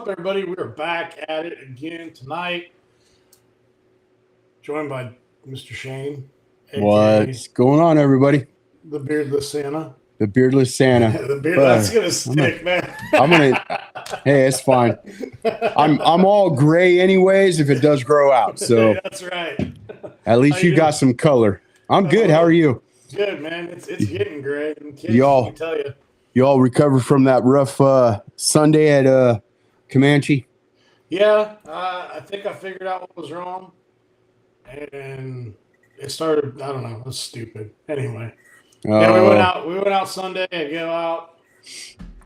up, everybody? We are back at it again tonight, joined by Mr. Shane, aka What's going on, everybody? the Beardless Santa. The beardless Santa. That's gonna stick, man. Hey, it's fine. I'm all gray anyways if it does grow out. So That's right. at least you got some color. I'm good. How are you? Good, man. It's getting gray. Y'all, tell you. Y'all recovered from that rough Sunday at Comanche? Yeah, I think I figured out what was wrong, and it started. I don't know. It was stupid. Anyway. Yeah, we went out Sunday. I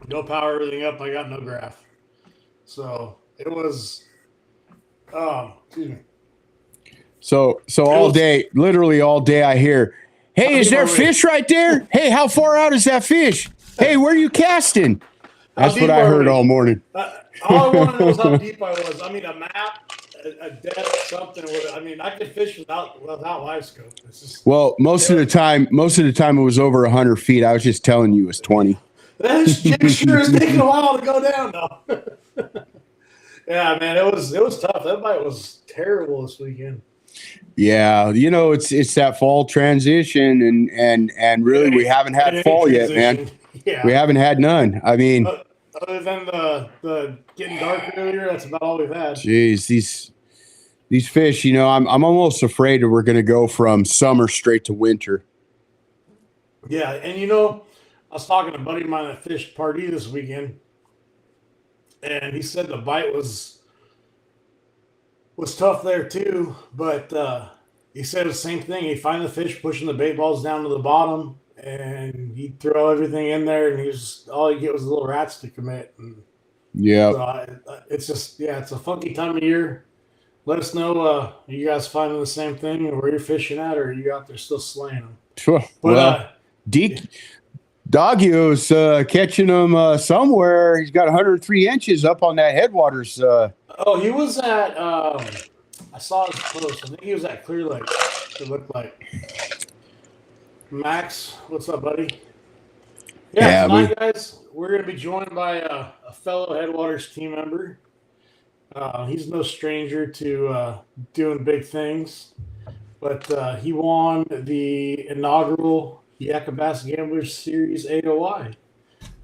go power everything up. I got no graph. So it was excuse me. So all day, literally all day I hear, hey, is there fish right there? Hey, how far out is that fish? Hey, where are you casting? That's what I heard all morning. All I want to know is how deep I was. I mean, a map, a depth, something. I could fish without live scope. Well, most of the time it was over 100 feet. I was just telling you it was 20. That sure is taking a while to go down, though. Yeah, man, it was tough. That bite was terrible this weekend. Yeah, it's that fall transition, and really we haven't had fall yet, man. Yeah. We haven't had none. I mean, other than the getting dark earlier, that's about all we've had. Jeez, these fish, I'm almost afraid that we're going to go from summer straight to winter. Yeah, and I was talking to a buddy of mine that fished Pardee this weekend, and he said the bite was tough there too, but he said the same thing. He'd find the fish pushing the bait balls down to the bottom, and he'd throw everything in there, and all you get was little rats to commit. And yeah, so it's just it's a funky time of year. Let us know, are you guys finding the same thing, or where you're fishing at, or are you out there still slaying them? Sure. Well, Doggio's catching them somewhere. He's got 103 inches up on that headwaters. He was at, I saw his post. I think he was at Clear Lake, it looked like. Max, what's up, buddy? Yeah, tonight, guys, we're going to be joined by a fellow Headwaters team member. He's no stranger to doing big things, but he won the inaugural Yak-A-Bass Gambler Series AOY.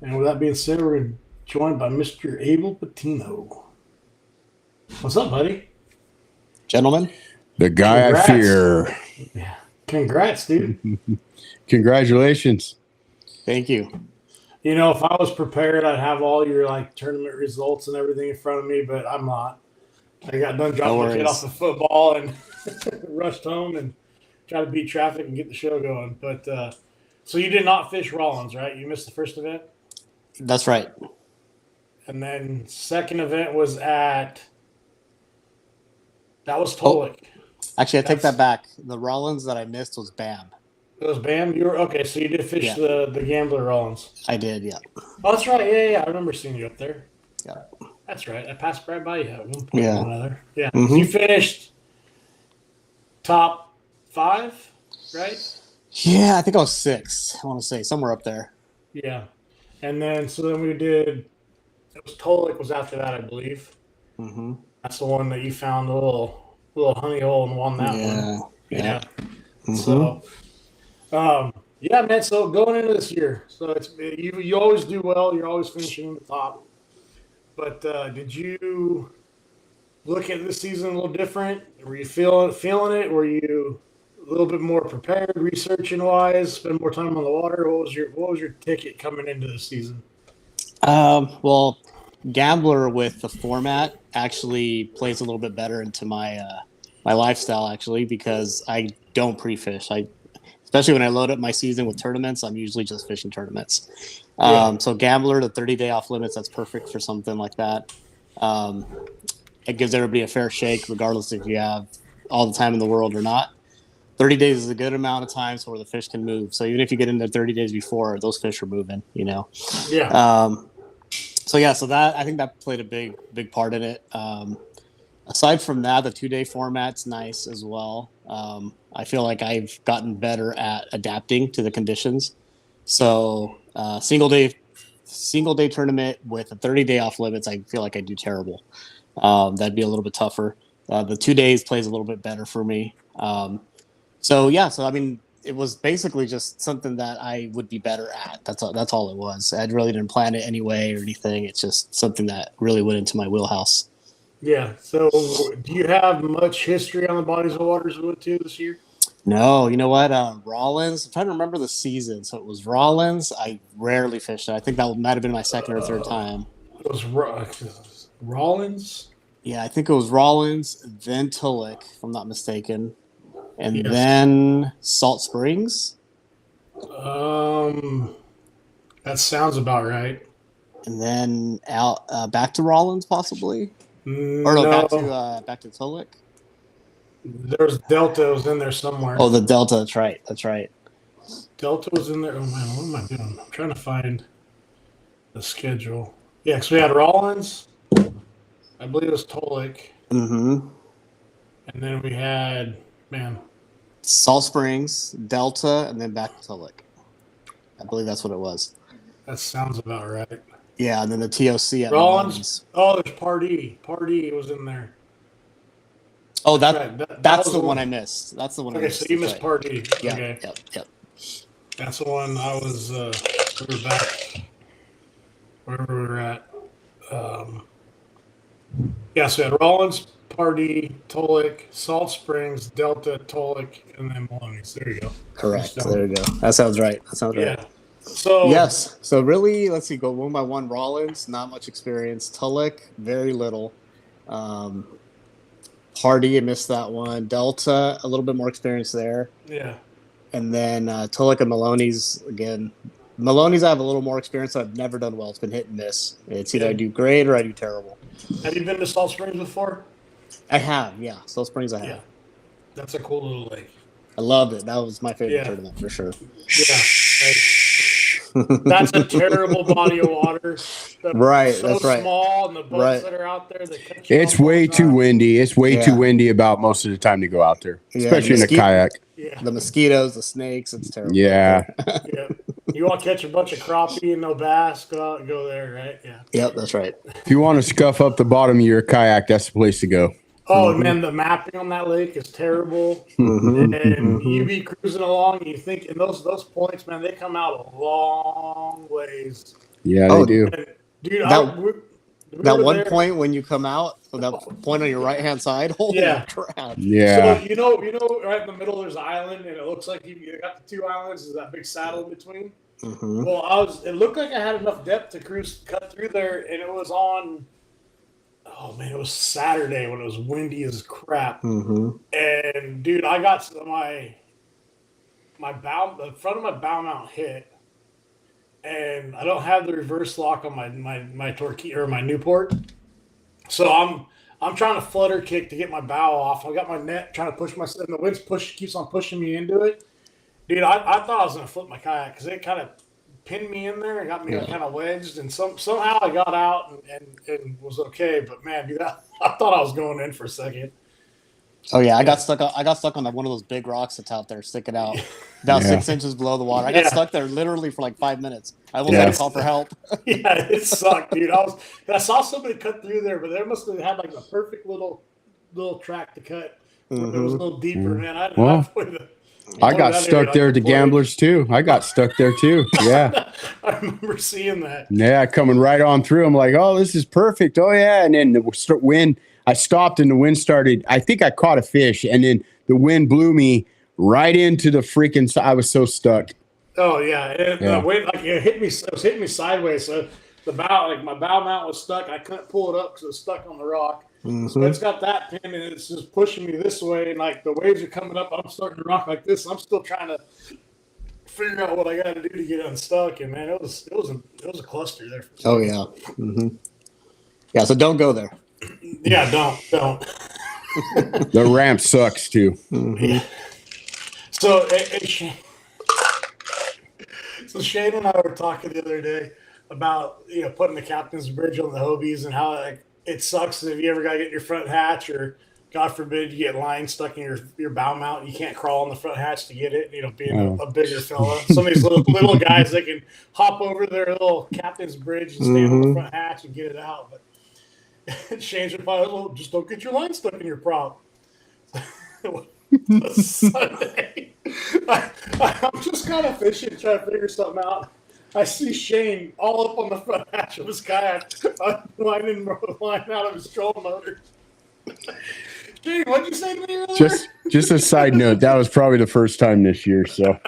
And with that being said, we're joined by Mr. Abel Patino. What's up, buddy? Gentlemen. The guy Congrats. I fear. Yeah. Congrats, dude. Congratulations. Thank you. If I was prepared, I'd have all your tournament results and everything in front of me, but I'm not. I got done dropping the kid off the football and rushed home and try to beat traffic and get the show going. But so you did not fish Rollins, right? You missed the first event? That's right. And then second event was that was Tolik. Actually, I take that back. The Rollins that I missed was BAM. It was BAM? You were okay, so you did fish the Gambler Rollins. I did, yeah. Oh, that's right. Yeah. I remember seeing you up there. Yeah. That's right. I passed right by you at one point or another. Yeah. Mm-hmm. So you finished top 5, right? Yeah, I think I was 6. I want to say somewhere up there. Yeah. And then we did it was Tolik was after that, I believe. Mm-hmm. That's the one that you found a little honey hole and won that one. Yeah. Mm-hmm. So yeah, man. So going into this year, so it's you always do well. You're always finishing in the top. But did you look at this season a little different? Were you feeling it? Were you a little bit more prepared, researching wise? Spend more time on the water? What was your ticket coming into the season? Well, Gambler with the format actually plays a little bit better into my my lifestyle actually because I don't pre-fish. Especially when I load up my season with tournaments, I'm usually just fishing tournaments. So Gambler, the 30-day off limits, that's perfect for something like that. It gives everybody a fair shake, regardless if you have all the time in the world or not. 30 days is a good amount of time so where the fish can move. So even if you get into 30 days before, those fish are moving, Yeah. So that I think that played a big part in it. Aside from that, the 2-day format's nice as well. I feel like I've gotten better at adapting to the conditions. So single day single day tournament with a 30-day off limits, I feel like I do terrible. That'd be a little bit tougher. The 2 days plays a little bit better for me. So I mean, it was basically just something that I would be better at. That's all it was. I really didn't plan it anyway or anything. It's just something that really went into my wheelhouse. Yeah. So, do you have much history on the bodies of waters we went to this year? No, you know what? Rollins. I'm trying to remember the season. So it was Rollins. I rarely fished it. I think that might have been my second or third time. It was Rollins. Yeah, I think it was Rollins, then Tulloch, if I'm not mistaken, and then Salt Springs. That sounds about right. And then out back to Rollins, possibly, or no, back to Tulloch. There's Delta was in there somewhere. Oh, the Delta. That's right. That's right. Delta was in there. Oh man, what am I doing? I'm trying to find the schedule. Yeah, because we had Rollins. I believe it was Tulloch. Mm-hmm. And then we had Salt Springs, Delta, and then back to Tulloch. I believe that's what it was. That sounds about right. Yeah, and then the TOC at Rollins. Oh, there's Pardee. Pardee was in there. Oh, that's the one I missed. That's the one I missed. Okay, so you missed Pardee. Yeah, okay. Yep. That's the one I was, we were back wherever we were at. So we had Rollins, Pardee, Tulloch, Salt Springs, Delta, Tulloch, and then Maloney's. There you go. Correct. There you go. That sounds right. right. So yes. So really, let's see. Go one by one. Rollins, not much experience. Tulloch, very little. Pardee, I missed that one. Delta, a little bit more experience there. Yeah. And then Tulloch and Maloney's again. Maloney's I have a little more experience. I've never done well. It's been hit and miss. It's either I do great or I do terrible. Have you been to Salt Springs before? I have, yeah. Salt Springs I have. Yeah. That's a cool little lake. I loved it. That was my favorite tournament for sure. Yeah. That's a terrible body of water. Right, so that's right. Small, and the boats that are out there, it's way too windy. It's way too windy about most of the time to go out there, especially in a kayak. Yeah. The mosquitoes, the snakes, it's terrible. Yeah. Yeah. You want to catch a bunch of crappie and no bass, go out and go there, right? Yeah. Yep, that's right. If you want to scuff up the bottom of your kayak, that's the place to go. Oh, man, the mapping on that lake is terrible. And you be cruising along, and you think, and those points, man, they come out a long ways. Yeah, they do. And, dude, that one point when you come out, that point on your right-hand side, holy crap. Yeah. So, you know, right in the middle there's an island, and it looks like you got the two islands. There's that big saddle in between. Mm-hmm. Well, it looked like I had enough depth to cut through there, and it was on. Oh man, it was Saturday when it was windy as crap. Mm-hmm. And dude, I got to the front of my bow mount hit, and I don't have the reverse lock on my Torquay or my Newport, so I'm trying to flutter kick to get my bow off. I got my net trying to push myself, and the wind keeps on pushing me into it. Dude, I thought I was gonna flip my kayak because it kind of pinned me in there and got me kind of wedged, and somehow I got out and was okay. But man, dude, I thought I was going in for a second. Oh yeah, I got stuck on one of those big rocks that's out there sticking out about 6 inches below the water. I got stuck there literally for like 5 minutes. I almost had to call for help. Yeah, it sucked, dude. I saw somebody cut through there, but they must have had like the perfect little track to cut. Mm-hmm. It was a little deeper, man. I got stuck there at the Gamblers too. I got stuck there too. Yeah. I remember seeing that. Yeah, coming right on through. I'm like, oh, this is perfect. Oh, yeah. And then the wind, I stopped and the wind started. I think I caught a fish, and then the wind blew me right into the freaking. I was so stuck. Oh, yeah. The wind, it was hitting me sideways. So my bow mount was stuck. I couldn't pull it up because it was stuck on the rock. Mm-hmm. So it's got that pin, and it's just pushing me this way, and like the waves are coming up. I'm starting to rock like this. I'm still trying to figure out what I got to do to get unstuck. And man, it was a cluster there. Oh yeah, yeah. So don't go there. Yeah, don't. The ramp sucks too. Mm-hmm. Yeah. So Shane and I were talking the other day about putting the captain's bridge on the Hobies and how it sucks if you ever got to get your front hatch or God forbid you get line stuck in your bow mount. You can't crawl on the front hatch to get it. Being a bigger fella. Some of these little guys, they can hop over their little captain's bridge and stand on the front hatch and get it out. But Shane's probably just don't get your line stuck in your prop. Sunday, I'm just kind of fishing, trying to figure something out. I see Shane all up on the front hatch of his kayak, lining line out of his trolling motor. Shane, what'd you say to me earlier? Just a side note, that was probably the first time this year, so.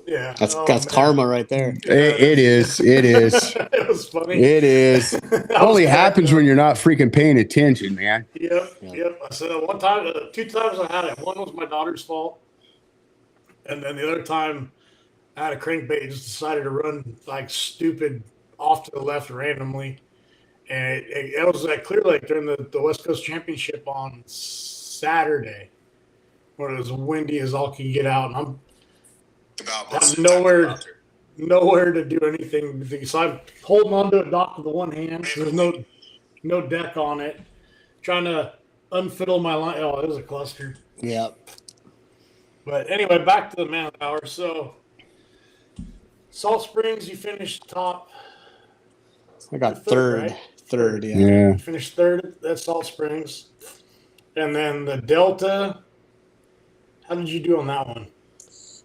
Yeah. That's karma right there. It is. It was funny. It is. Only happens when you're not freaking paying attention, man. Yep. I said one time, 2 times I had it. One was my daughter's fault. And then the other time I had a crankbait, just decided to run like stupid off to the left randomly. And it was at Clear Lake during the West Coast Championship on Saturday, when it was windy as all can get out. And I'm nowhere to do anything. So I'm holding onto a dock with the one hand. There's no deck on it. Trying to unfiddle my line. Oh, it was a cluster. Yep. But anyway, back to the man of the hour. So Salt Springs, you finished top. I got third, third. Right? Third, yeah. You finished third at Salt Springs. And then the Delta, how did you do on that one?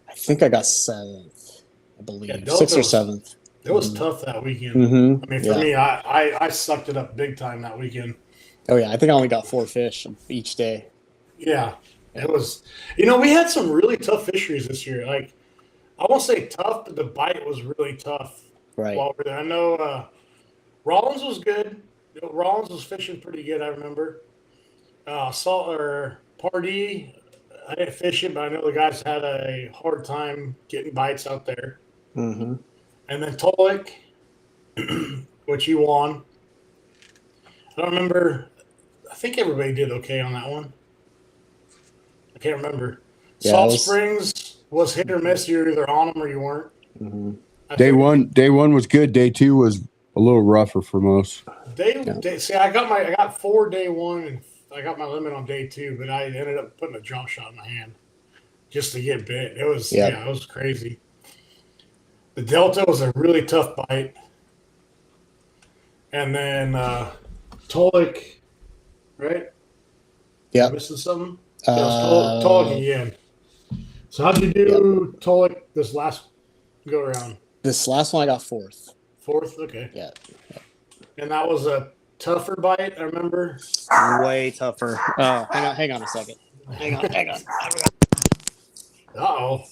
I think I got 7th, I believe. Yeah, 6th or 7th. It was tough that weekend. Mm-hmm. I mean, for me, I sucked it up big time that weekend. Oh, yeah. I think I only got 4 fish each day. Yeah. It was, we had some really tough fisheries this year. Like, I won't say tough, but the bite was really tough. Right. While we're there. I know Rollins was good. Rollins was fishing pretty good, I remember. Pardee, I didn't fish it, but I know the guys had a hard time getting bites out there. Mm-hmm. And then Tolik, which you won. I don't remember. I think everybody did okay on that one. I can't remember. Yeah, Salt Springs was hit or miss. You're either on them or you weren't. Mm-hmm. Day one was good. Day 2 was a little rougher for most. See, I got 4 day 1, and I got my limit on day 2, but I ended up putting a drop shot in my hand just to get bit. It was it was crazy. The Delta was a really tough bite, and then Tolik, right? Yeah. Missing something. Tolik again. So how'd you do Tolik this last go around? This last one I got 4th. 4th, okay. Yeah. And that was a tougher bite, I remember. Way tougher. Oh, hang on a second. Hang on. Uh-oh.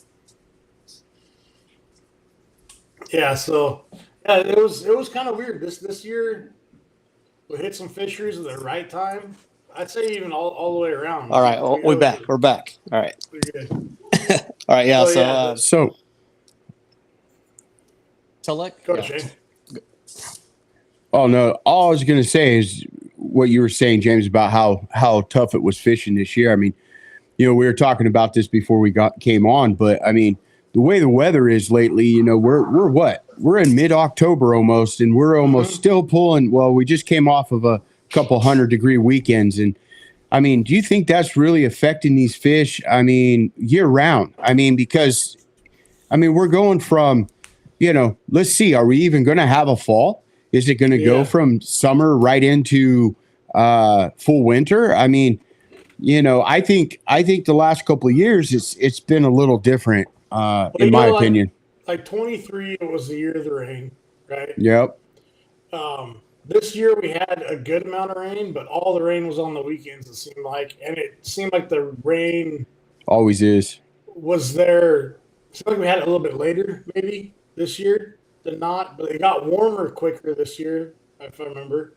Yeah, so it was kind of weird. This year we hit some fisheries at the right time. I'd say even all the way around. All right, we're back. We're back. All right. We're good. All right, yeah. So Tolik? Go ahead, Shane. Oh no! All I was going to say is what you were saying, James, about how tough it was fishing this year. I mean, we were talking about this before we came on, but I mean, the way the weather is lately, we're in mid-October almost, and we're almost still pulling. Well, we just came off of a couple 100-degree weekends, and I mean, do you think that's really affecting these fish? I mean, year round. I mean, because we're going from, let's see, are we even going to have a fall? Is it going to go from summer right into full winter? I mean, I think the last couple of years it's been a little different in my opinion. Like 23, it was the year of the rain, right? Yep. This year we had a good amount of rain, but all the rain was on the weekends. It seemed like the rain always was there. It seemed like we had it a little bit later, maybe this year. Not, but it got warmer quicker this year, if I remember.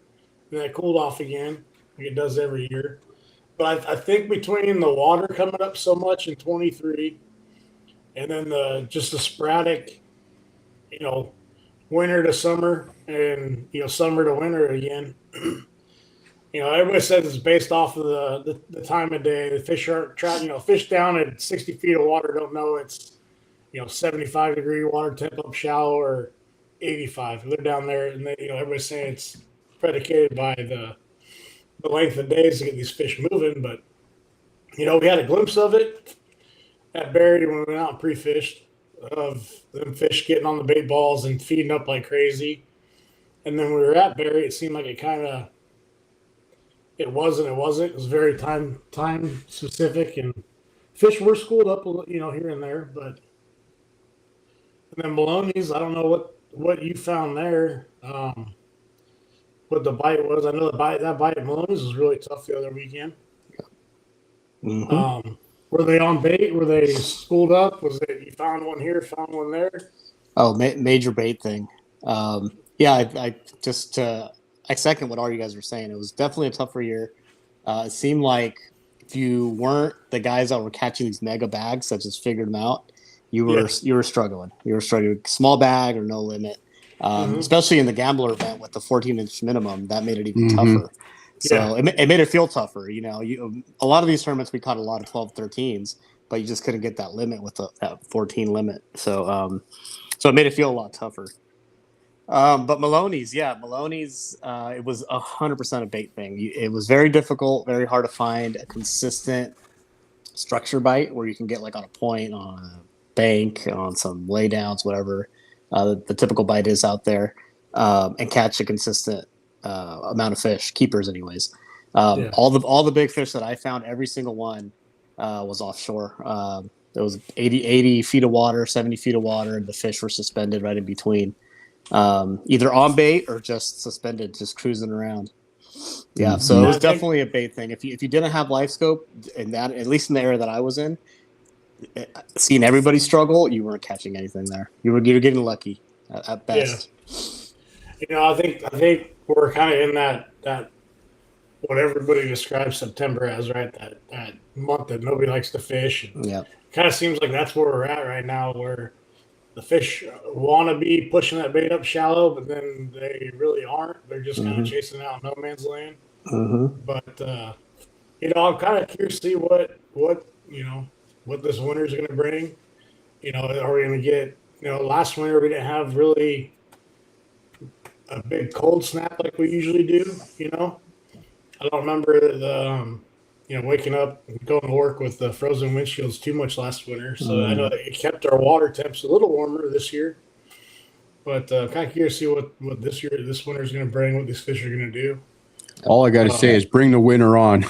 And then it cooled off again, like it does every year. But I think between the water coming up so much in 23 and then just the sporadic, winter to summer and, summer to winter again, everybody says it's based off of the time of day. The fish aren't trying, fish down at 60 feet of water don't know it's, 75-degree water temp up shallow or 85. They're down there, and everybody's saying it's predicated by the length of days to get these fish moving. But we had a glimpse of it at Barry when we went out and pre-fished, of them fish getting on the bait balls and feeding up like crazy. And then we were at Barry, it seemed like it wasn't. It was very time specific, and fish were schooled up, here and there. But and then Maloney's, I don't know what you found there. What the bite was. I know that bite at Maloney's was really tough the other weekend. Mm-hmm. Were they on bait? Were they schooled up? Was it you found one here, found one there? Oh, major bait thing. I second what all you guys were saying. It was definitely a tougher year. It seemed like if you weren't the guys that were catching these mega bags that just figured them out, you were struggling. You were struggling. Small bag or no limit. Especially in the gambler event with the 14-inch minimum, that made it even tougher. So it made it feel tougher. A lot of these tournaments we caught a lot of 12, 13s, but you just couldn't get that limit with that 14 limit. So it made it feel a lot tougher. But Maloney's, it was 100% a bait thing. It was very difficult, very hard to find a consistent structure bite where you can get like on a point, on a bank, on some laydowns, whatever the typical bite is out there, and catch a consistent amount of fish, keepers anyways. All the big fish that I found, every single one was offshore. There was 80 feet of water, 70 feet of water, and the fish were suspended right in between. Either on bait or just suspended, just cruising around. Yeah, so it was definitely a bait thing. If you didn't have live scope, in that, at least in the area that I was in, seeing everybody struggle, you weren't catching anything there. You were getting lucky at best. I think we're kind of in that what everybody describes September as, right? That month that nobody likes to fish. Yeah, kind of seems like that's where we're at right now, where the fish want to be pushing that bait up shallow, but then they really aren't. They're just kind of chasing out no man's land. But I'm kind of curious to see what this winter is going to bring. Are we going to get? Last winter we didn't have really a big cold snap like we usually do. I don't remember the waking up and going to work with the frozen windshields too much last winter. So I know it kept our water temps a little warmer this year. But kind of curious to see what this winter is going to bring, what these fish are going to do. All I got to say is bring the winter on.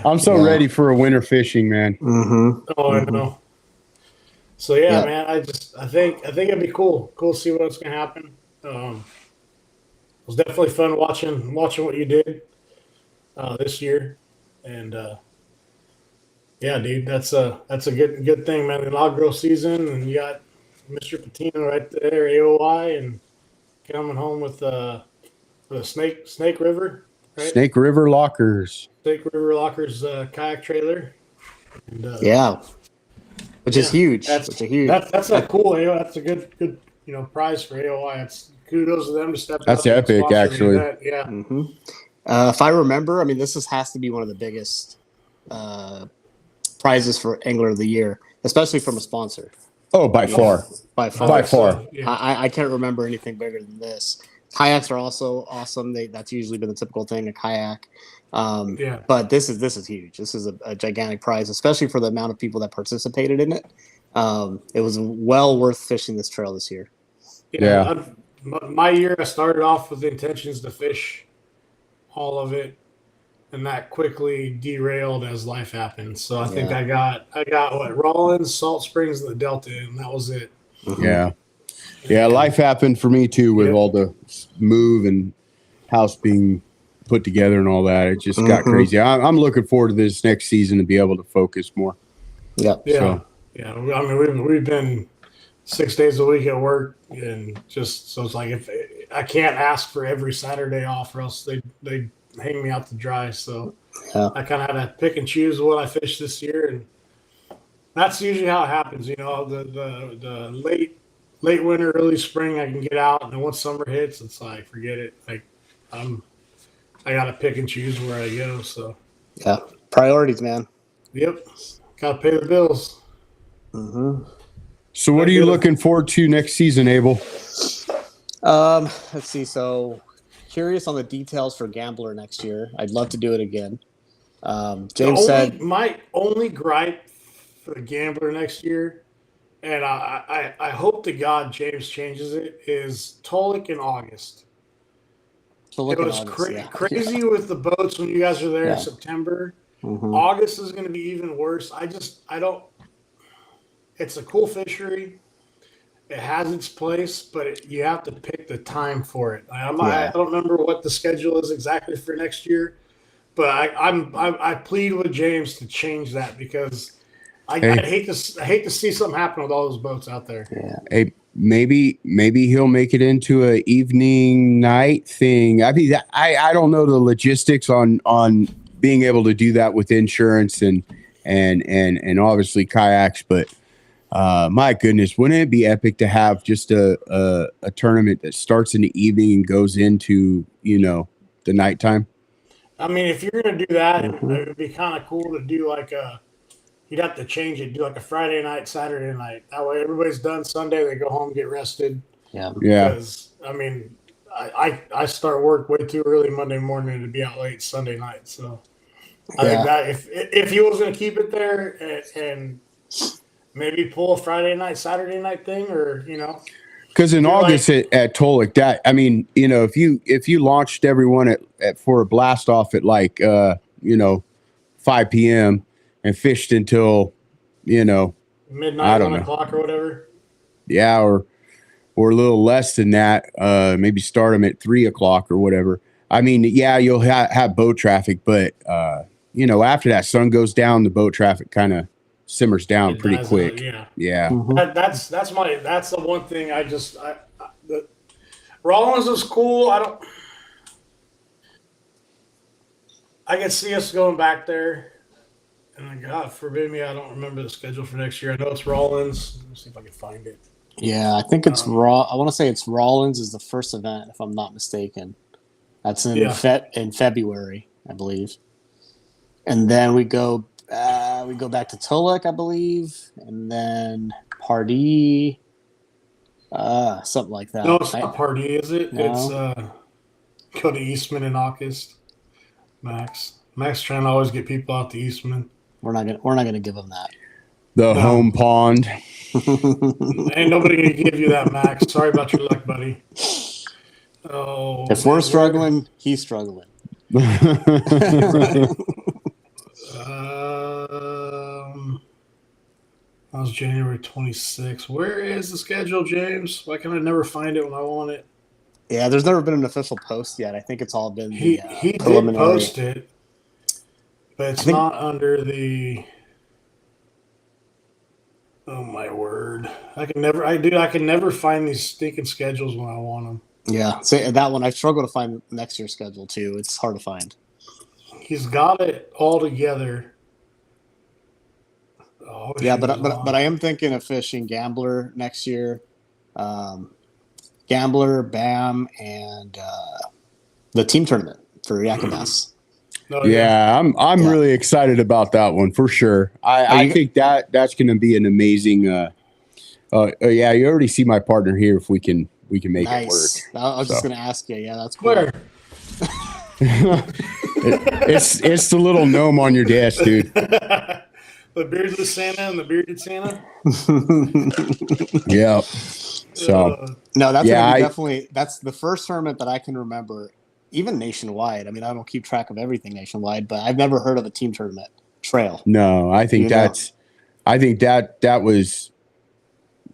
I'm so ready for a winter fishing, man. Oh, I know. So man, I think it'd be cool to see what's going to happen. It was definitely fun watching what you did this year. And dude, that's a good thing, man. The inaugural season, and you got Mr. Patino right there, AOY, and coming home with the Snake River, right? Snake River Lockers kayak trailer. And, which is huge. That's a cool. That's a good prize for AOY. It's kudos to them to step up. That's epic, actually. Yeah. If I remember, this has to be one of the biggest prizes for Angler of the Year, especially from a sponsor. Oh, by far. By far. I can't remember anything bigger than this. Kayaks are also awesome. That's usually been the typical thing, a kayak. But this is huge. This is a gigantic prize, especially for the amount of people that participated in it. It was well worth fishing this trail this year. My year, I started off with the intentions to fish all of it, and that quickly derailed as life happened. So I think I got what, Rollins, Salt Springs, and the Delta, and that was it. Life happened for me too, with all the move and house being put together and all that. It just got crazy. I'm looking forward to this next season to be able to focus more. We've been 6 days a week at work, and just so it's like, if I can't ask for every Saturday off, or else they hang me out to dry. So I kind of had to pick and choose what I fished this year, and that's usually how it happens. The late winter, early spring, I can get out, and then once summer hits, it's like, forget it. Like I got to pick and choose where I go. So priorities, man. Yep, got to pay the bills. So what are you looking forward to next season, Abel? Let's see. So curious on the details for Gambler next year. I'd love to do it again. James said my only gripe for the Gambler next year, and I hope to God James changes it, is Tolik in August. It was crazy with the boats when you guys are there in September. Mm-hmm. August is going to be even worse. I don't. It's a cool fishery. It has its place, but you have to pick the time for it. I don't remember what the schedule is exactly for next year, but I plead with James to change that because I hate to see something happen with all those boats out there. Yeah. Hey, maybe he'll make it into a evening night thing. I mean, I don't know the logistics on being able to do that with insurance and obviously kayaks, but my goodness, wouldn't it be epic to have just a tournament that starts in the evening and goes into the nighttime? I mean, if you're going to do that, it would be kind of cool to do you'd have to change it, do like a Friday night, Saturday night. That way everybody's done Sunday, they go home, get rested. Yeah. Because, I mean, I start work way too early Monday morning to be out late Sunday night. So I think that if he was going to keep it there and maybe pull a Friday night, Saturday night thing or, Because in August at Tolik, that, I mean, if you launched everyone for a blast off at 5 p.m. and fished until, midnight, 1 o'clock or whatever. Yeah, or a little less than that. Maybe start them at 3 o'clock or whatever. I mean, yeah, you'll have boat traffic, but after that sun goes down, the boat traffic kind of simmers down pretty quick. Yeah. Mm-hmm. That's the one thing the Rollins is cool. I can see us going back there. And God forbid me, I don't remember the schedule for next year. I know it's Rollins. Let me see if I can find it. Yeah, I think it's I want to say it's Rollins is the first event, if I'm not mistaken. That's in February, I believe. And then we go back to Tolik, I believe, and then Pardee, something like that. No, it's not Pardee, is it? No. It's go to Eastman in August. Max trying to always get people out to Eastman. We're not gonna give them that. The home pond. Ain't nobody gonna give you that, Max. Sorry about your luck, buddy. Oh, if we're struggling, he's struggling. That was January 26th. Where is the schedule, James? Why can I never find it when I want it? Yeah, there's never been an official post yet. I think it's all been he did post it, but it's not under the. Oh my word! I can never find these stinking schedules when I want them. Yeah, so that one I struggle to find next year's schedule too. It's hard to find. He's got it all together. Oh, yeah, but I am thinking of fishing Gambler next year. Gambler, BAM, and the team tournament for Yak-A-Bass. Oh, yeah, I'm really excited about that one for sure. I think that's going to be an amazing. You already see my partner here. If we can make it work. I was just going to ask you. Yeah, that's cool. Where? It's the little gnome on your desk, dude. The beardless Santa and the bearded Santa. Yeah. So no, that's definitely that's the first tournament that I can remember, even nationwide. I mean, I don't keep track of everything nationwide, but I've never heard of a team tournament trail. No, I think that was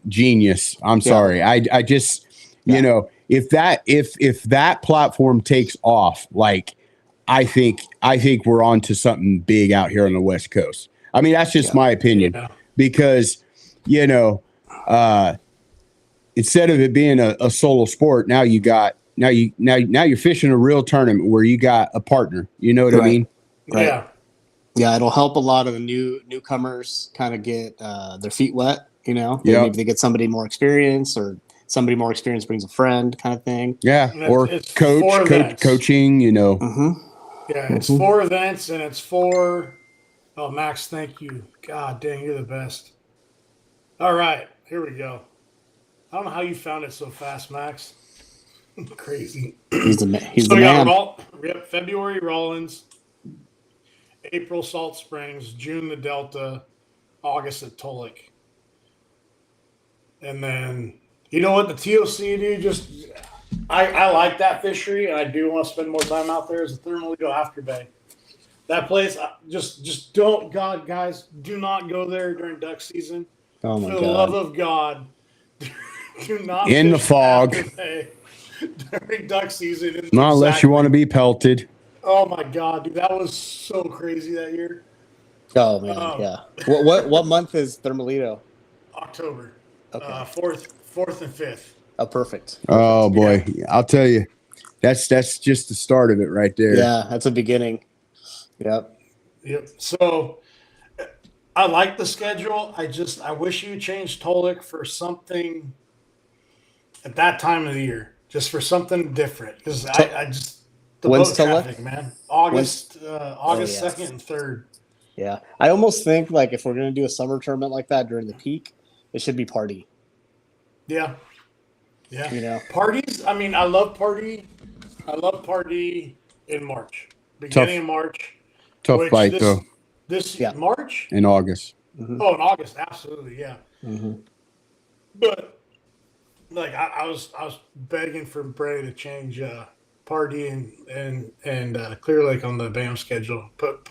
genius. I'm sorry. I just if that platform takes off, like I think we're on to something big out here on the West Coast. I mean, that's just my opinion because instead of it being a solo sport, now you're fishing a real tournament where you got a partner. You know what I mean? Right. Yeah, it'll help a lot of the newcomers kind of get their feet wet. Maybe they get somebody more experienced, or somebody more experienced brings a friend, kind of thing. Yeah, or it's coaching. Mm-hmm. Yeah, it's 4 events, and it's 4. Oh, Max, thank you. God dang, you're the best. All right, here we go. I don't know how you found it so fast, Max. Crazy. He's the we man. We have February Rollins, April Salt Springs, June the Delta, August at Tulloch. And then, you know what, the TOC, dude, I like that fishery, and I do want to spend more time out there as a Thermalito After Bay. That place, just don't, God, guys, do not go there during duck season. Oh my For the God. love of God, do not in the fish fog After Bay during duck season. not unless you want to be pelted. Oh my God, dude, that was so crazy that year. Oh man, yeah. What month is Thermalito? October. Okay. 4th and 5th. Oh, perfect. Oh boy, I'll tell you, that's just the start of it right there. Yeah, that's a beginning. Yep. So I like the schedule. I wish you changed Tolic for something at that time of the year, just for something different. Because I just the When's boat Tolic? traffic, man. August 2nd and 3rd. Yeah, I almost think like if we're gonna do a summer tournament like that during the peak, it should be party. Yeah. You know, parties. I mean, I love party. I love party in March, beginning of March. Tough fight though. This March in August. Mm-hmm. Oh, in August, absolutely, yeah. Mm-hmm. But like I was begging for Bray to change party and Clear Lake on the BAM schedule. Put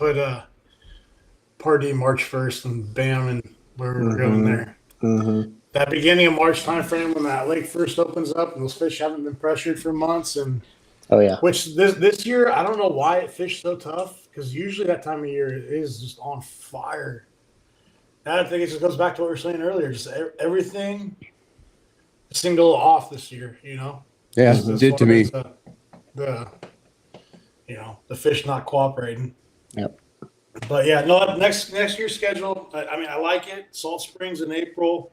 party March 1st and BAM, and we're going there. Mm-hmm. That beginning of March time frame when that lake first opens up and those fish haven't been pressured for months, and which this year I don't know why it fished so tough, because usually that time of year it is just on fire. And I think it just goes back to what we were saying earlier, just everything single off this year, you know. Yeah, it did to me. The fish not cooperating. Yep. But yeah, no, next year's schedule. I mean, I like it. Salt Springs in April,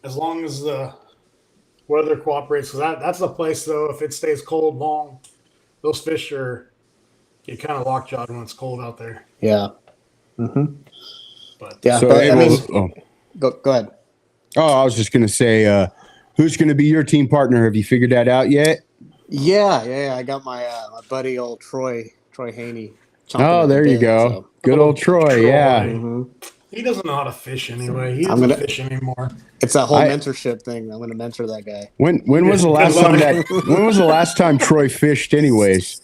as long as the weather cooperates. Because that's the place, though. If it stays cold long, those fish get kind of lockjawed when it's cold out there. Yeah. Mm-hmm. But yeah. So but, go ahead. Oh, I was just gonna say, who's gonna be your team partner? Have you figured that out yet? Yeah. I got my buddy, old Troy Haney. Oh, there you go. So. Good old Troy. Yeah. Mm-hmm. He doesn't know how to fish anyway. He doesn't fish anymore. It's that whole mentorship thing. I'm gonna mentor that guy. When was the last time when was the last time Troy fished? Anyways,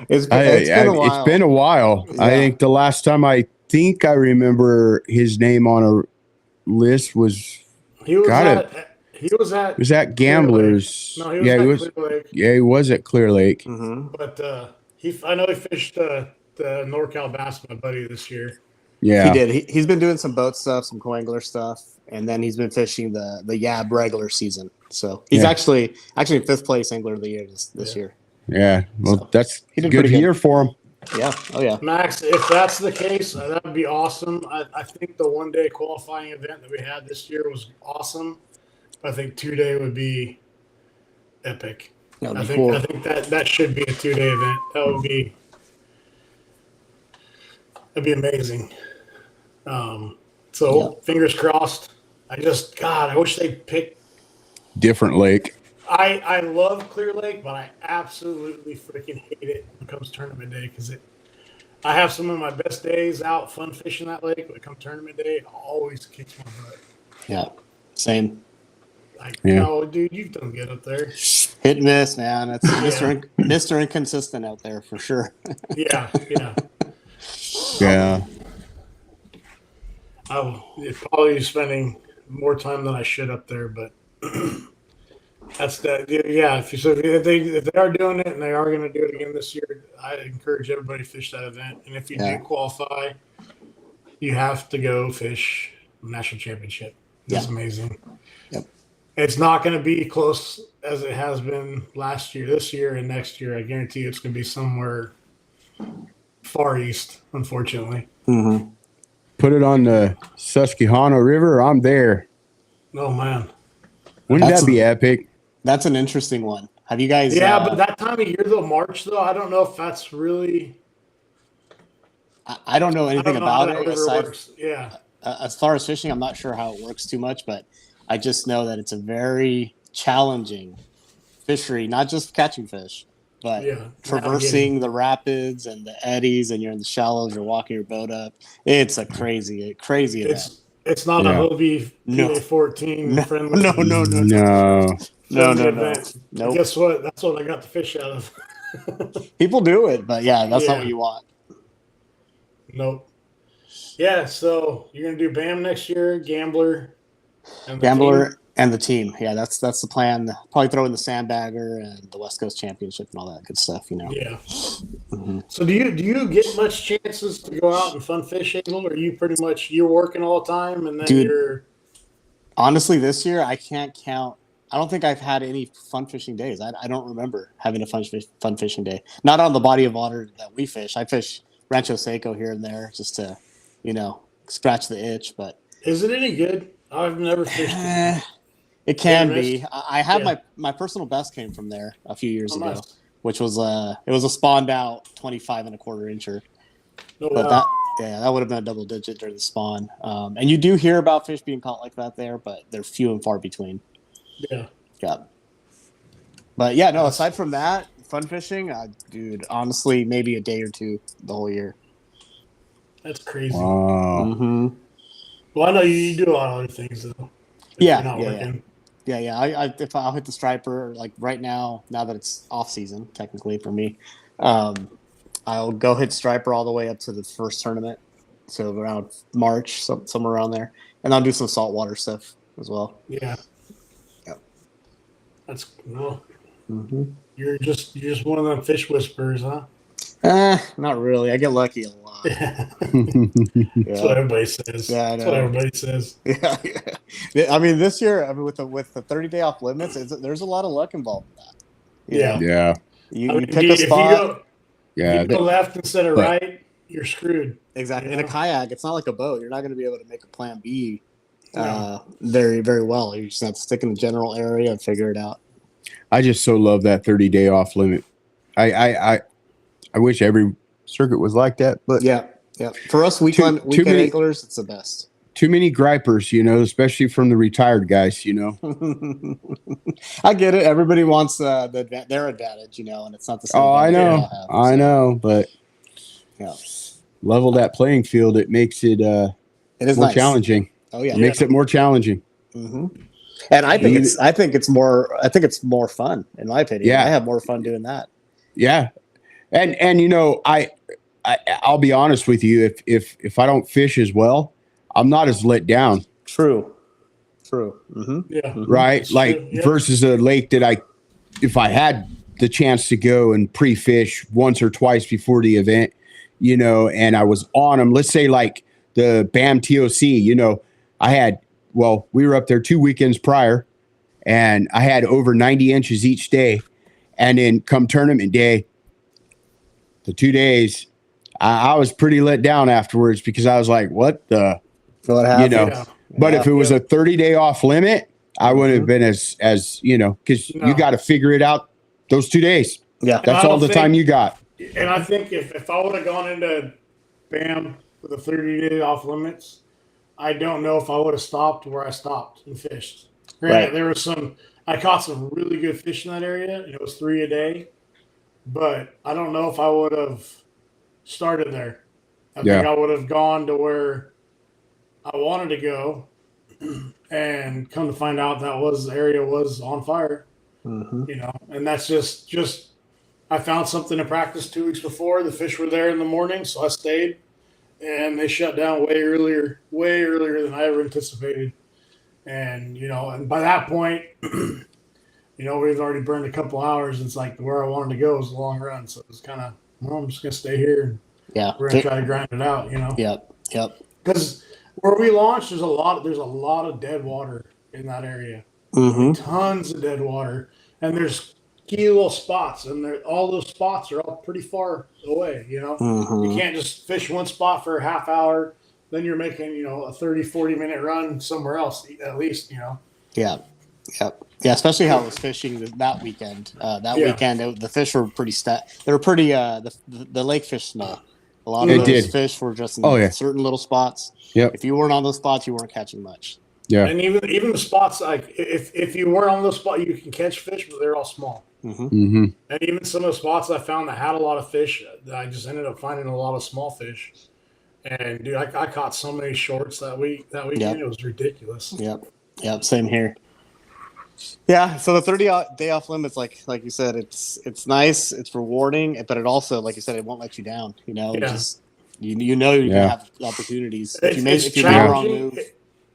it's been a while. It's been a while. Yeah. I think the last time I remember his name on a list was he was at Gamblers. No, he was at Clear Lake. Yeah, he was at Clear Lake. Mm-hmm. But I know he fished the NorCal Bass, my buddy, this year. Yeah, he did. He's been doing some boat stuff, some coangler stuff, and then he's been fishing the Yab regular season. So he's actually 5th place angler of the year this year. Yeah, well, so that's a good year for him. Yeah. Oh yeah. Max, if that's the case, that would be awesome. I think the 1-day qualifying event that we had this year was awesome. I think 2-day would be epic. That'd be cool. I think that should be a 2-day event. That'd be amazing. Fingers crossed. I wish they picked different lake. I love Clear Lake, but I absolutely freaking hate it when it comes tournament day, because I have some of my best days out fun fishing that lake. When it comes tournament day, it always kicks my butt. Yeah, same. No, dude, you don't get up there. Hit and miss, man. That's Mr. Inconsistent out there for sure. Yeah. I'll probably spending more time than I should up there, but that's that. Yeah, if they are doing it and they are going to do it again this year, I encourage everybody to fish that event. And if you do qualify, you have to go fish the national championship. It's amazing. Yep. It's not going to be close as it has been last year, this year, and next year. I guarantee you it's going to be somewhere far east, unfortunately. Mm-hmm. Put it on the Susquehanna River. I'm there. Oh, man. Wouldn't that be epic? That's an interesting one. Have you guys... Yeah, but that time of year, though, March, though, I don't know if that's really... I don't know anything about it. Yeah. As far as fishing, I'm not sure how it works too much, but I just know that it's a very challenging fishery, not just catching fish, but Yeah. traversing the rapids and the eddies, and you're in the shallows. You're walking your boat up. It's a crazy event. It's not a Yeah. Hobie No. PA-14 friendly No. event. Nope. Guess what? That's what I got the fish out of. People do it, but yeah, that's not what you want. Nope. Yeah, so you're gonna do BAM next year, Gambler, and Gambler and the team. Yeah, that's the plan. Probably throw in the Sandbagger and the West Coast Championship and all that good stuff. Yeah. Mm-hmm. So do you get much chances to go out and fun fish, Abel, or you're working all the time and then you're honestly this year I can't count. I don't think I've had any fun fishing days. I don't remember having a fun fishing day. Not on the body of water that we fish. I fish Rancho Seco here and there just to, scratch the itch. But is it any good? I've never fished it. It can be. I have my personal best came from there a few years ago, nice. Which was it was a spawned out 25 1/4 incher. Oh, But wow. that would have been a double digit during the spawn. And you do hear about fish being caught like that there, but they're few and far between. Yeah. But yeah, no, aside from that, fun fishing, dude, honestly, maybe a day or two the whole year. That's crazy. Wow. Mm-hmm. Well, I know you do a lot of other things though. Yeah. If I'll hit the striper like right now that it's off season technically for me, I'll go hit striper all the way up to the first tournament, so around March, somewhere around there, and I'll do some saltwater stuff as well. Yeah. Yep. That's cool. Mm-hmm. You're just one of them fish whisperers, huh? Not really. I get lucky a lot. That's what everybody says. Yeah, I know. That's what everybody says. Yeah. I mean, this year, with the 30-day off limits, there's a lot of luck involved in that. Yeah. You pick a spot. If you go left instead of right, you're screwed. Exactly. In a kayak, it's not like a boat. You're not going to be able to make a plan B very, very well. You just have to stick in the general area and figure it out. I just so love that 30-day off limit. I wish every circuit was like that, but yeah. For us weekend anglers, it's the best. Too many gripers, especially from the retired guys, I get it. Everybody wants their advantage, and it's not the same. Oh, I know, but level that playing field. It makes it more nice. challenging. Oh yeah, it makes it more challenging. Mm-hmm. And I think it's more fun in my opinion. Yeah, I have more fun doing that. Yeah, and I'll be honest with you. If I don't fish as well, I'm not as let down. True. Mm-hmm. Yeah. Mm-hmm. Right. That's like true. Yeah. Versus a lake that if I had the chance to go and pre-fish once or twice before the event, and I was on them, let's say like the BAM TOC, we were up there 2 weekends prior and I had over 90 inches each day. And then come tournament day, the 2 days, I was pretty let down afterwards because I was like, what the, But if it was a 30-day off limit, I wouldn't have been as because you got to figure it out those 2 days. Yeah. That's all the time you got. And I think if I would have gone into BAM with the 30-day off limits, I don't know if I would have stopped where I stopped and fished. Granted, there was I caught some really good fish in that area. It was 3 a day, but I don't know if I would have started there. I think I would have gone to where I wanted to go, and come to find out the area was on fire. Mm-hmm. And that's just I found something to practice 2 weeks before. The fish were there in the morning, so I stayed, and they shut down way earlier than I ever anticipated. And and by that point, we've already burned a couple hours. It's like where I wanted to go was a long run, so it was kind of, I'm just gonna stay here. And we're gonna try to grind it out. Yep. Because where we launched, there's a lot of dead water in that area. Mm-hmm. Tons of dead water, and there's key little spots, and all those spots are all pretty far away. Mm-hmm. You can't just fish one spot for a half hour. Then you're making, a 30, 40-minute run somewhere else, at least, Yeah. Especially how I was fishing that weekend. Weekend, the fish were pretty They were pretty. The lake fish smell. A lot of those fish were just in certain little spots. Yep. If you weren't on those spots, you weren't catching much. Yeah. And even the spots, like if you weren't on those spots, you can catch fish, but they're all small. Mm-hmm. And even some of the spots I found that had a lot of fish, I just ended up finding a lot of small fish. And dude, I caught so many shorts that weekend. Yep. It was ridiculous. Yep. Same here. Yeah. So the 30-day off limits, like you said, it's nice, it's rewarding, but it also, like you said, it won't let you down. You know, just you know you're gonna have opportunities. If you make the wrong move.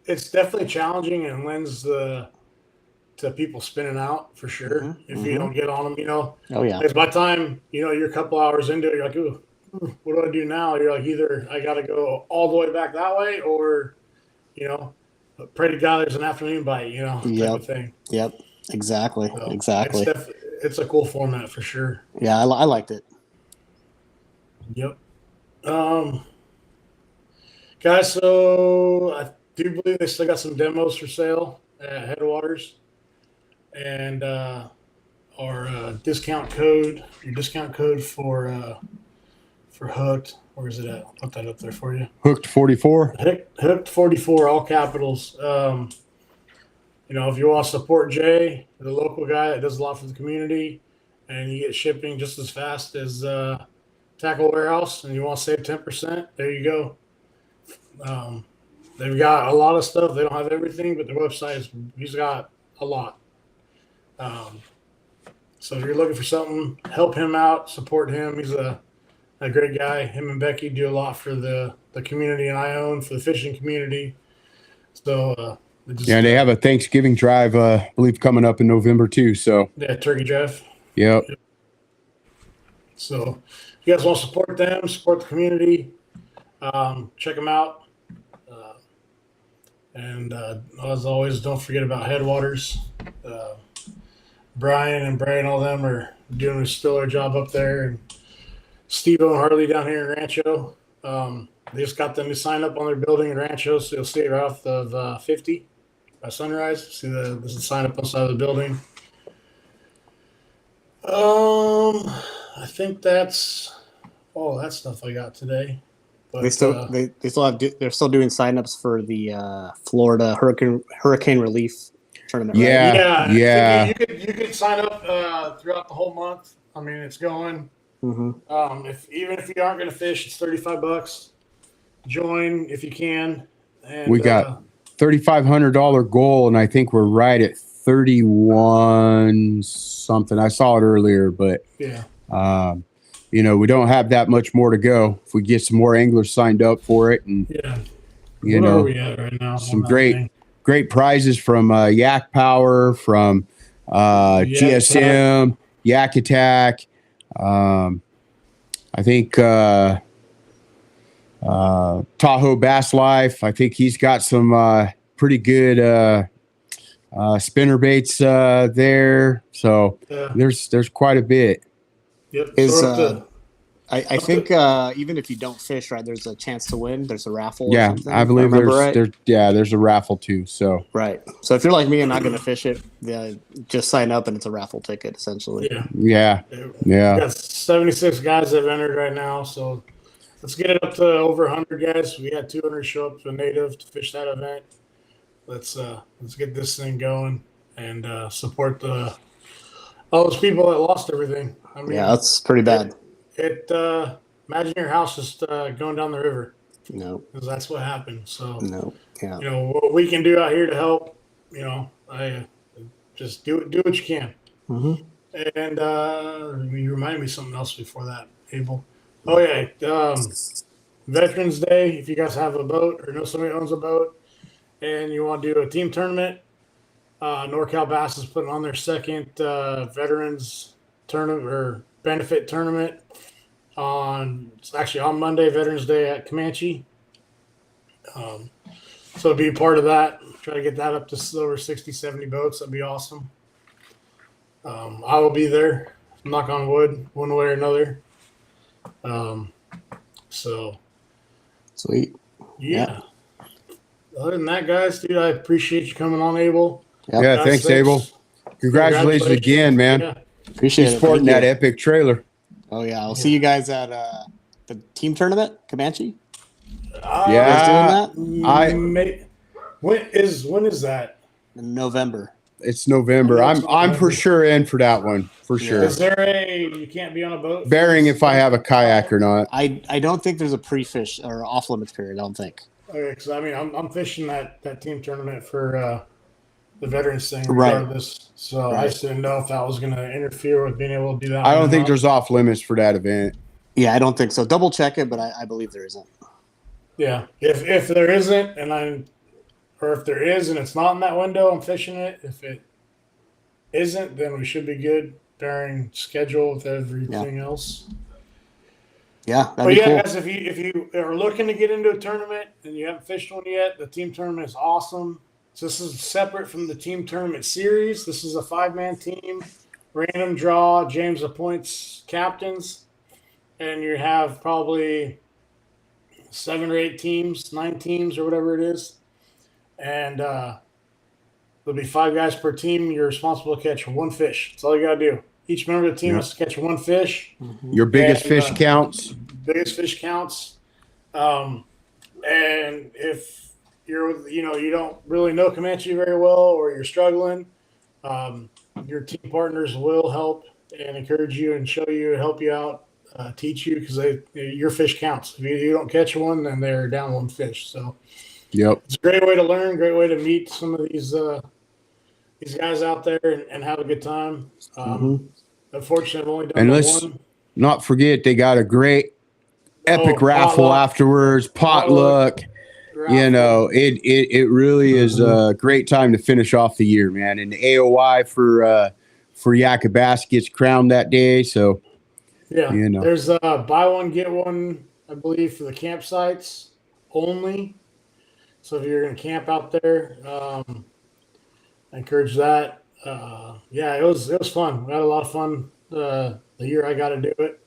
It's definitely challenging and lends to people spinning out for sure. If you don't get on them, you know. Oh yeah. Because by the time you're a couple hours into it, you're like, ooh, what do I do now? You're like, either I got to go all the way back that way, or pray to God there's an afternoon bite, type of thing. Yep. Exactly. So exactly. It's a cool format for sure. Yeah, I liked it. Yep. Guys, so I do believe they still got some demos for sale at Headwaters, and our discount code, your discount code for Hooked. Where is it at? I'll put that up there for you. Hooked 44. Hooked 44, all capitals. If you want to support Jay, the local guy that does a lot for the community, and you get shipping just as fast as Tackle Warehouse, and you want to save 10%, there you go. They've got a lot of stuff. They don't have everything, but their website he's got a lot. So if you're looking for something, help him out, support him. He's a great guy. Him and Becky do a lot for the community and I own for the fishing community. So they have a Thanksgiving drive, I believe, coming up in November too. So turkey drive. Yep. So if you guys want to support them, support the community, check them out. And as always, don't forget about Headwaters. Brian and Bray and all them are doing a stellar job up there. And Steve-O and Harley down here in Rancho. They just got them to sign up on their building in Rancho, so you'll see it right off of 50 by Sunrise. See there's a sign up on the side of the building. I think that's all that stuff I got today. But they're still doing signups for the Florida Hurricane Relief tournament. Yeah, right? yeah. You could sign up throughout the whole month. I mean, it's going. Even if you aren't going to fish, it's $35. Join if you can. And, we got $3,500 goal, and I think we're right at 31 something. I saw it earlier, but yeah. We don't have that much more to go. If we get some more anglers signed up for it, and where are we at right now? Some great prizes from Yak Power, from GSM, Yak Attack. I think Tahoe Bass Life. I think he's got some pretty good spinner baits there. So there's quite a bit. Yep. I think even if you don't fish, right, there's a chance to win. There's a raffle. Yeah, or something, I believe right? there's a raffle too. So right. So if you're like me and not going to fish it, just sign up and it's a raffle ticket essentially. Yeah. We got 76 guys that have entered right now, so let's get it up to over 100 guys. We had 200 show up to Native to fish that event. Let's get this thing going and support all those people that lost everything. I mean, that's pretty bad. Imagine your house just going down the river. No, because that's what happened. So what we can do out here to help. I just do what you can. And you remind me of something else before that, Abel. Oh yeah, Veterans Day. If you guys have a boat or know somebody who owns a boat, and you want to do a team tournament, NorCal Bass is putting on their second Veterans tournament or benefit tournament on Monday, Veterans Day at Comanche. So be a part of that. Try to get that up to over 60, 70 boats. That'd be awesome. I will be there, knock on wood, one way or another. So sweet. Yeah. Other than that, guys, dude, I appreciate you coming on, Abel. Yeah, thanks, Abel. Congratulations again, man. Yeah. Appreciate it. Supporting that epic trailer. Oh yeah, I'll see you guys at the team tournament, Comanche. Yeah, doing that? When is that? In November. It's November. I'm for sure in for that one for sure. Is there you can't be on a boat? Bearing if I have a kayak or not. I don't think there's a pre-fish or off limits period. I don't think. Okay, because I mean I'm fishing that team tournament for the veterans thing Right. regardless. So I just didn't know if that was going to interfere with being able to do that. I don't think there's off limits for that event. Yeah, I don't think so. Double check it, but I believe there isn't. Yeah, if there isn't, or if there is and it's not in that window, I'm fishing it. If it isn't, then we should be good during schedule with everything else. Yeah, but yeah, cool. Guys, if you are looking to get into a tournament and you haven't fished one yet, the team tournament is awesome. So this is separate from the team tournament series. This is a 5-man team, random draw. James appoints captains, and you have probably 7 or 8 teams, 9 teams, or whatever it is. And there'll be 5 guys per team. You're responsible to catch 1 fish. That's all you got to do. Each member of the team has to catch 1 fish. Mm-hmm. Your biggest fish counts. Biggest fish counts. And if you don't really know Comanche very well, or you're struggling, your team partners will help and encourage you and show you, help you out, teach you, because your fish counts. If you don't catch one, then they're down 1 fish. So, it's a great way to learn, great way to meet some of these guys out there and have a good time. Unfortunately, I've only done and let's one. Not forget they got a great epic raffle afterwards, potluck. You know, it really is a great time to finish off the year, man. And the AOY for Yak-A-Bass gets crowned that day. So there's buy one get one, I believe, for the campsites only. So if you're gonna camp out there, I encourage that. It was fun. We had a lot of fun the year I got to do it,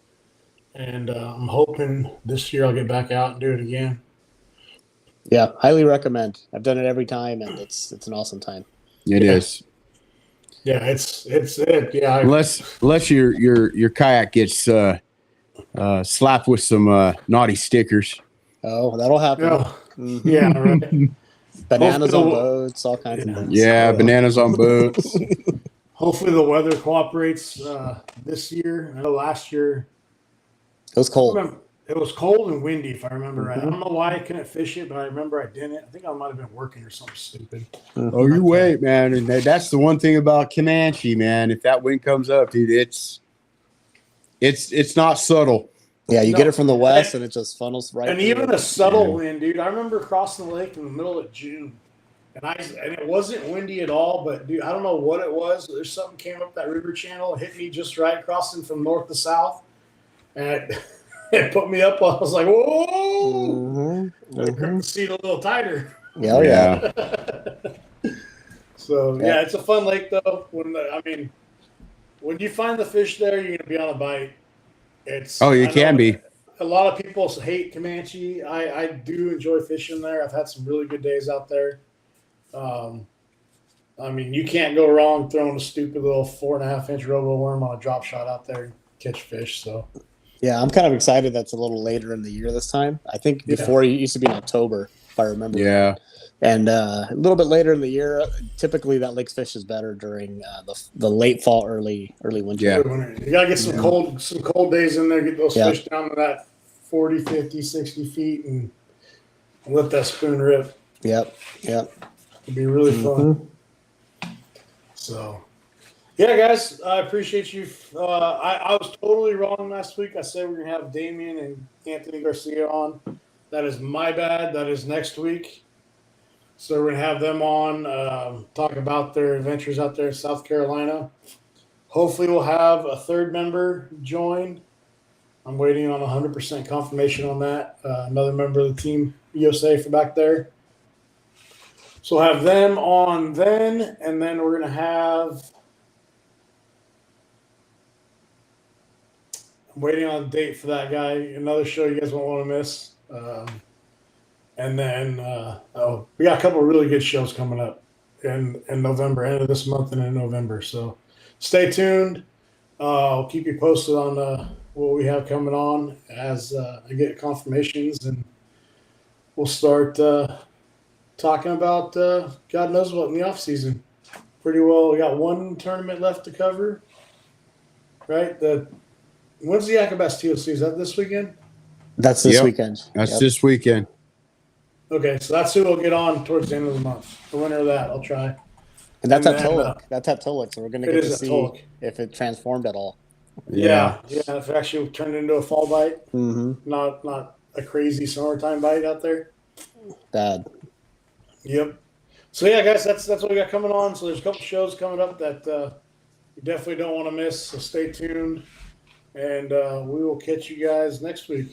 and I'm hoping this year I'll get back out and do it again. Yeah, highly recommend. I've done it every time, and it's an awesome time. It is. Yeah, it's it. Yeah, unless your kayak gets slapped with some naughty stickers. Oh, that'll happen. Yeah, right. Bananas on boats, all kinds of things. Yeah, bananas on boats. Hopefully the weather cooperates this year. I know last year it was cold. It was cold and windy, if I remember right. I don't know why I couldn't fish it, but I remember I didn't. I think I might have been working or something stupid. Oh, you wait, man. And that's the one thing about Comanche, man. If that wind comes up, dude, it's not subtle. Yeah, you get it from the west, and it just funnels right. And even a subtle wind, dude. I remember crossing the lake in the middle of June, and it wasn't windy at all. But dude, I don't know what it was. There's something came up that river channel, hit me just right, crossing from north to south, and it put me up. I was like, whoa! I grip the seat a little tighter. Yeah. So it's a fun lake though. When you find the fish there, you're gonna be on a bite. You can be. A lot of people hate Comanche. I do enjoy fishing there. I've had some really good days out there. You can't go wrong throwing a stupid little 4.5-inch robo worm on a drop shot out there and catch fish. So, yeah, I'm kind of excited. That's a little later in the year this time. I think before it used to be in October, if I remember. Yeah. Right. And a little bit later in the year, typically that lake's fish is better during the late fall, early winter. Yeah. You gotta get some cold days in there, get those fish down to that 40, 50, 60 feet, and let that spoon rip. Yep. It'd be really fun. So, yeah, guys, I appreciate you. I was totally wrong last week. I said we're gonna have Damien and Anthony Garcia on. That is my bad. That is next week. So we're going to have them on, talk about their adventures out there in South Carolina. Hopefully we'll have a 3rd member join. I'm waiting on 100% confirmation on that. Another member of the team, USA, for back there. So we'll have them on then, and then we're going to have – I'm waiting on a date for that guy. Another show you guys won't want to miss. And then we got a couple of really good shows coming up in November, end of this month and in November. So stay tuned. I'll keep you posted on what we have coming on as I get confirmations, and we'll start talking about God knows what in the off season. Pretty well. We got one tournament left to cover. Right. When's the Yak-A-Bass TOC? Is that this weekend? That's this weekend. That's this weekend. Okay, so that's who we'll get on towards the end of the month. The winner of that, I'll try. And that's at Tulloch. That's at Tulloch, so we're going to get to see Tulloch. If it transformed at all. Yeah. If it actually turned into a fall bite, Mm-hmm. not a crazy summertime bite out there. Bad. Yep. So yeah, guys, that's what we got coming on. So there's a couple shows coming up that you definitely don't want to miss. So stay tuned, and we will catch you guys next week.